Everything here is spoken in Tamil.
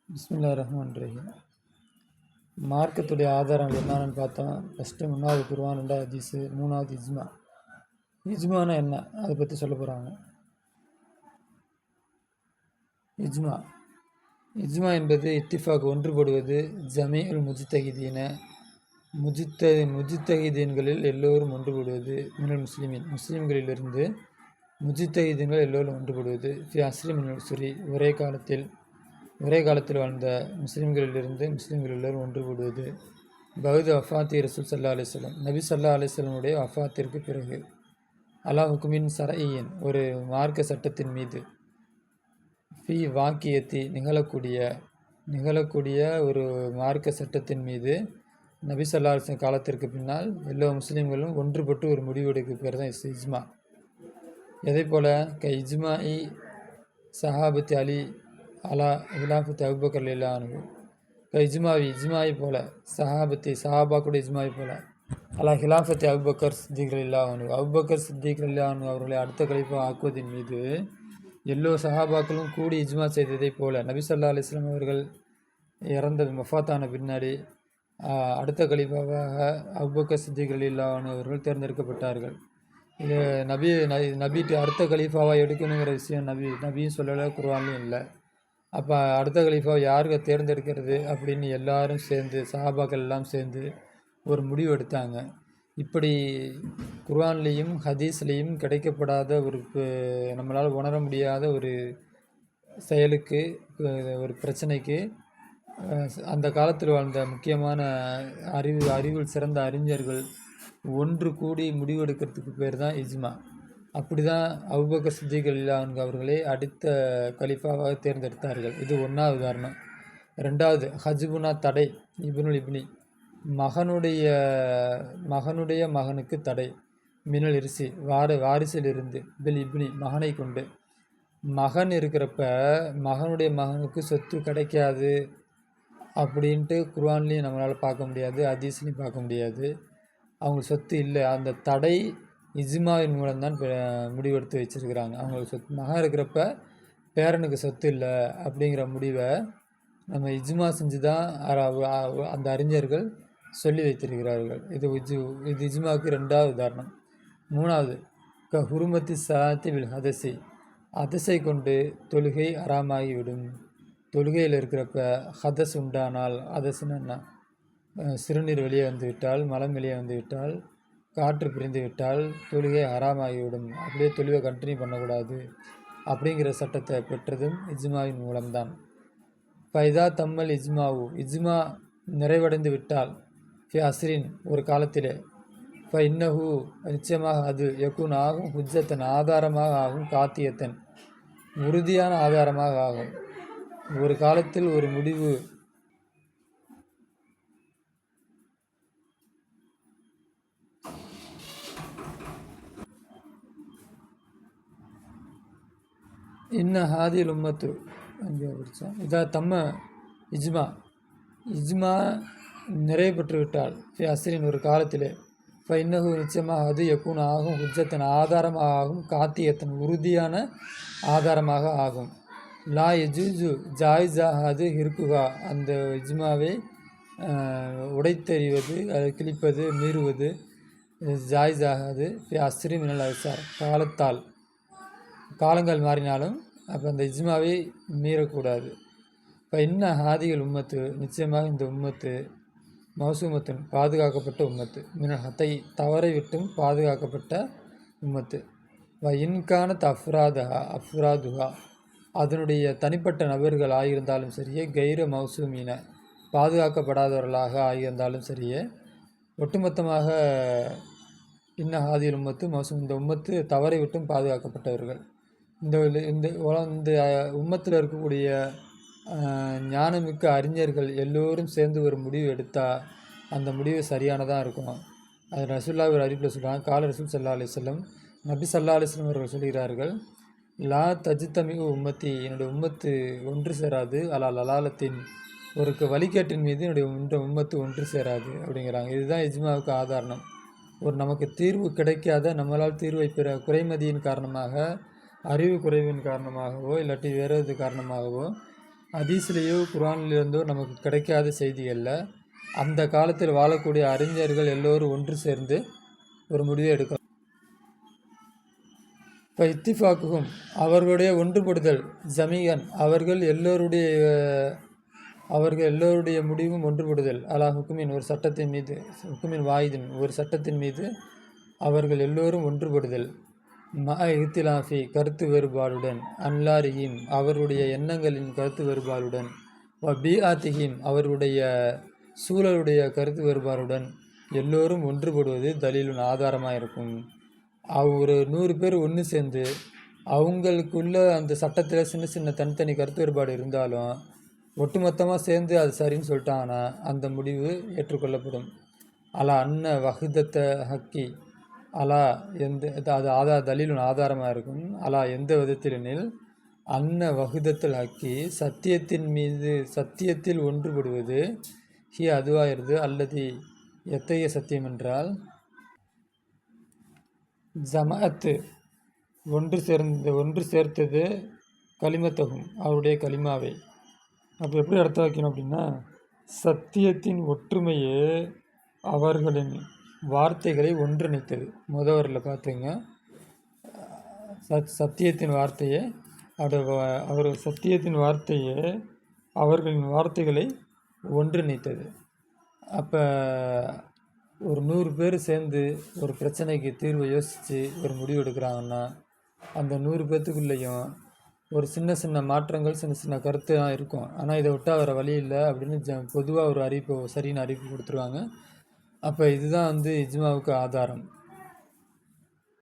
பிஸ்மில்லாஹிர்ரஹ்மானிர்ரஹீம். மார்க்கத்துடைய ஆதாரங்கள் என்னென்னு பார்த்தோம். ஃபஸ்ட்டு 3வது குர்ஆன், 2வது ஹதீஸு, 3வது இஜ்மா. இஜ்மானா என்ன, அதை பற்றி சொல்ல போகிறாங்க. இஜ்மா இஜ்மா என்பது இத்திஃபாக், ஒன்றுபடுவது. ஜமீஉல் முஜ்தஹிதீன, முஜ்தஹிதீன்களில் எல்லோரும் ஒன்றுபடுவது. மினல் முஸ்லிமீன், முஸ்லீம்களிலிருந்து முஜ்தஹிதீன்கள் எல்லோரும் ஒன்றுபடுவது. ஃபி அஸ்ரி மினல் உஸ்ரி, ஒரே காலத்தில் வாழ்ந்த முஸ்லீம்களிலிருந்து முஸ்லீம்கள் எல்லோரும் ஒன்றுபடுவது. பகுது வஃபாத்தி ரசூல் சல்லா அலிஸ்லம், நபி சல்லா அலிஸ்லமுடைய வஃபாத்திற்கு பிறகு. அலா ஹுக்குமின் சரஈன், ஒரு மார்க்க சட்டத்தின் மீது. ஃபி வாக்கியத்தி, நிகழக்கூடிய ஒரு மார்க்க சட்டத்தின் மீது நபி சல்லா அலிஸ்லம் காலத்திற்கு பின்னால் எல்லா முஸ்லீம்களும் ஒன்றுபட்டு ஒரு முடிவெடுக்க பேர் தான் இஜ்மா. எதை போல இஜ்மா சஹாபத்தி அலி அலா ஹிலாஃபத்தி அபூபக்கர் ரலியல்லாஹு இஜ்மாவை போல, சஹாபாக்குடைய இஜ்மாவை போல, அலா ஹிலாஃபத்தி அபூபக்கர் சித்திக் ரலியல்லாஹு அபூபக்கர் சித்திக் ரலியல்லாஹு அவர்களை அடுத்த கலீஃபா ஆக்குவதின் மீது எல்லோ சஹாபாக்களும் கூடி இஜ்மா செய்ததை போல நபி ஸல்லல்லாஹு அலைஹி வஸல்லம் அவர்கள் இறந்தது மஃபாத்தான பின்னாடி அடுத்த கலீஃபாவாக அபூபக்கர் சித்திக் ரலியல்லாஹு அவர்கள் தேர்ந்தெடுக்கப்பட்டார்கள். இது நபிட்டு அடுத்த கலீஃபாவாக எடுக்கணுங்கிற விஷயம் நபியும் சொல்லலை, குர்ஆன்லையும் இல்லை. அப்போ அடுத்த கலீஃபாவை யாருக்கு தேர்ந்தெடுக்கிறது அப்படின்னு எல்லாரும் சேர்ந்து, சஹாபாக்கள் எல்லாம் சேர்ந்து ஒரு முடிவு எடுத்தாங்க. இப்படி குர்ஆன்லேயும் ஹதீஸ்லேயும் கிடைக்கப்படாத ஒரு, நம்மளால் உணர முடியாத ஒரு செயலுக்கு, ஒரு பிரச்சனைக்கு அந்த காலத்தில் வாழ்ந்த முக்கியமான அறிவில் சிறந்த அறிஞர்கள் ஒன்று கூடி முடிவெடுக்கிறதுக்கு பேர் தான் இஜ்மா. அப்படி தான் அபூபக்கர் சித்திக் ரலியல்லாஹு அவர்களே அடுத்த கலீஃபாவாக தேர்ந்தெடுத்தார்கள். இது 1வது உதாரணம். 2வது ஹஜ்புனா, தடை. இப்னி, மகனுடைய மகனுக்கு தடை. மினல் இரிசி, வாரிசிலிருந்து. பில் இப்னி, மகனை கொண்டு. மகன் இருக்கிறப்ப மகனுடைய மகனுக்கு சொத்து கிடைக்காது அப்படின்ட்டு குர்ஆன்லேயும் நம்மளால் பார்க்க முடியாது, ஹதீஸ்லையும் பார்க்க முடியாது. அவங்களுக்கு சொத்து இல்லை. அந்த தடை இஜ்மாவின் மூலம்தான் முடிவெடுத்து வச்சுருக்கிறாங்க. அவங்களுக்கு மகன் இருக்கிறப்ப பேரனுக்கு சொத்து இல்லை அப்படிங்கிற முடிவை நம்ம இஜ்மா செஞ்சு தான் அந்த அறிஞர்கள் சொல்லி வைத்திருக்கிறார்கள். இது இஜ்மாவுக்கு 2வது உதாரணம். 3வது ஹுருமத்தி சலாத்தி வில் ஹதசி, ஹதஸை கொண்டு தொழுகை அறாமாகிவிடும். தொழுகையில் இருக்கிறப்ப ஹதஸ் உண்டானால், ஹதஸ்னா சிறுநீர் வெளியே வந்துவிட்டால், மலம் வெளியே வந்துவிட்டால், காற்று பிரிந்து விட்டால் தொழுகை ஹராமாகிவிடும். அப்படியே தொழுகை கண்டினியூ பண்ணக்கூடாது அப்படிங்கிற சட்டத்தை பெற்றதும் இஜ்மாவின் மூலம்தான். ஃபைதா தம்மல் இஜ்மாவு, இஜ்மா நிறைவடைந்து விட்டால், ஃபி அஸ்ரின், ஒரு காலத்திலே, இன்னஹு, நிச்சயமாக அது, யகுன் ஆகும், ஹுஜ்ஜத்தன், ஆதாரமாக ஆகும், காத்தியத்தன், உறுதியான ஆதாரமாக ஆகும். ஒரு காலத்தில் ஒரு முடிவு இன்ன ஹாதில் உம்மத்து அங்கே படித்தோம். இதா தம்ம இஜ்மா நிறைவு பெற்றுவிட்டால், ஃபி அஸ்ரின், ஒரு காலத்திலே, இன்னஹு, நிச்சயமாக அது, யகுன் ஆகும், ஹுஜ்ஜத்தன், ஆதாரமாக ஆகும், காத்தியத்தன், உறுதியான ஆதாரமாக ஆகும். லா யஜூஜு, ஜாயிஸாகாது, ஹிர்குஹா, அந்த இஜ்மாவை உடைத்தெறிவது, அதை கிழிப்பது, மீறுவது ஜாயிஸாகாது. ஃபி அஸ்ரி மினல் அசார், காலங்கள் மாறினாலும் அப்போ அந்த இஜ்மாவை மீறக்கூடாது. இப்போ இன்ன ஹாதிகள் உம்மத்து, நிச்சயமாக இந்த உம்மத்து, மௌசூமத்தின், பாதுகாக்கப்பட்ட உம்மத்து. மினல் ஹத்தை, தவறை விட்டும் பாதுகாக்கப்பட்ட உம்மத்து. இன்கான அஃப்ராதுஹா, அதனுடைய தனிப்பட்ட நபர்கள் ஆகியிருந்தாலும் சரியே, கைர மௌசூமீன, பாதுகாக்கப்படாதவர்களாக ஆகியிருந்தாலும் சரியே, ஒட்டுமொத்தமாக இன்ன ஹாதில் உம்மத்து மௌசூம், இந்த உம்மத்து தவறை விட்டும் பாதுகாக்கப்பட்டவர்கள். இந்த உம்மத்தில் இருக்கக்கூடிய ஞானமிக்க அறிஞர்கள் எல்லோரும் சேர்ந்து ஒரு முடிவு எடுத்தால் அந்த முடிவு சரியானதாக இருக்கும். அது ரசூலுல்லாஹ் ஒரு அறிவிப்பில் சொல்கிறாங்க. கால ரசூல் ஸல்லல்லாஹு அலைஹி வஸல்லம், நபி ஸல்லல்லாஹு அலைஹி வஸல்லம் அவர்கள் சொல்கிறார்கள், லா தஜ்தமிஉ உம்மத்தி, என்னுடைய உம்மத்து ஒன்று சேராது, அலா லலாலத்தின், ஒரு வழிகேட்டின் மீது என்னுடைய உம்மத்து ஒன்று சேராது அப்படிங்கிறாங்க. இதுதான் இஜ்மாவுக்கு ஆதாரம். ஒரு நமக்கு தீர்வு கிடைக்காத, நம்மளால் தீர்வை பெற குறைமதியின் காரணமாக, அறிவு குறைவின் காரணமாகவோ இல்லாட்டி வேறு காரணமாகவோ ஹதீஸ்லேயோ குர்ஆனிலிருந்தோ நமக்கு கிடைக்காத செய்திகளில் அந்த காலத்தில் வாழக்கூடிய அறிஞர்கள் எல்லோரும் ஒன்று சேர்ந்து ஒரு முடிவை எடுக்கலாம். இப்போ இத்திஃபாக்குகும் அவர்களுடைய ஒன்றுபடுதல், ஜமீகன் அவர்கள் எல்லோருடைய முடிவும் ஒன்றுபடுதல், அலா ஹுக்குமின் ஒரு சட்டத்தின் மீது, ஹுக்குமின் வாயிதின் ஒரு சட்டத்தின் மீது அவர்கள் எல்லோரும் ஒன்றுபடுதல், இஹ்திலாஃபி கருத்து வேறுபாடுடன், அன்லாரிஹிம் அவருடைய எண்ணங்களின் கருத்து வேறுபாடுடன், வபீஆத்திஹிம் அவருடைய சூழலுடைய கருத்து வேறுபாடுடன் எல்லோரும் ஒன்றுபடுவது தலீலுன் ஆதாரமாக இருக்கும். ஒரு 100 பேர் ஒன்று சேர்ந்து அவங்களுக்குள்ள அந்த சட்டத்தில் சின்ன சின்ன தனித்தனி கருத்து வேறுபாடு இருந்தாலும் ஒட்டுமொத்தமாக சேர்ந்து அது சரின்னு சொல்லிட்டாங்கன்னா அந்த முடிவு ஏற்றுக்கொள்ளப்படும். அலா அன்ன வஹ்தத்த ஹக்கி அலா அது தலீலுன் ஆதாரமாக இருக்கும். அலா எந்த விதத்திலெனில் அன்ன வஹ்தத்தல் ஹக்கி சத்தியத்தில் ஒன்றுபடுவது அதுவாகிறது. அல்லது எத்தகைய சத்தியம் என்றால் ஜமாஅத்து ஒன்று சேர்த்தது கலிமத்தகும் அவருடைய கலிமாவை. அப்போ எப்படி அர்த்தம் வைக்கணும் அப்படின்னா, சத்தியத்தின் ஒற்றுமையே அவர்களின் வார்த்தைகளை ஒன்றிணைத்தது. முதவரில் பார்த்துங்க, சத்தியத்தின் வார்த்தையே சத்தியத்தின் வார்த்தையே அவர்களின் வார்த்தைகளை ஒன்றிணைத்தது. அப்போ ஒரு 100 பேர் சேர்ந்து ஒரு பிரச்சனைக்கு தீர்வை யோசித்து ஒரு முடிவு எடுக்கிறாங்கன்னா அந்த 100 பேர்த்துக்குள்ளேயும் ஒரு சின்ன சின்ன மாற்றங்கள், சின்ன சின்ன கருத்து தான் இருக்கும். ஆனால் இதை விட்டால் வேறு வழி இல்லை அப்படின்னு பொதுவாக ஒரு சரியான அறிவிப்பு கொடுத்துருவாங்க. அப்போ இதுதான் இஜ்மாவுக்கு ஆதாரம்.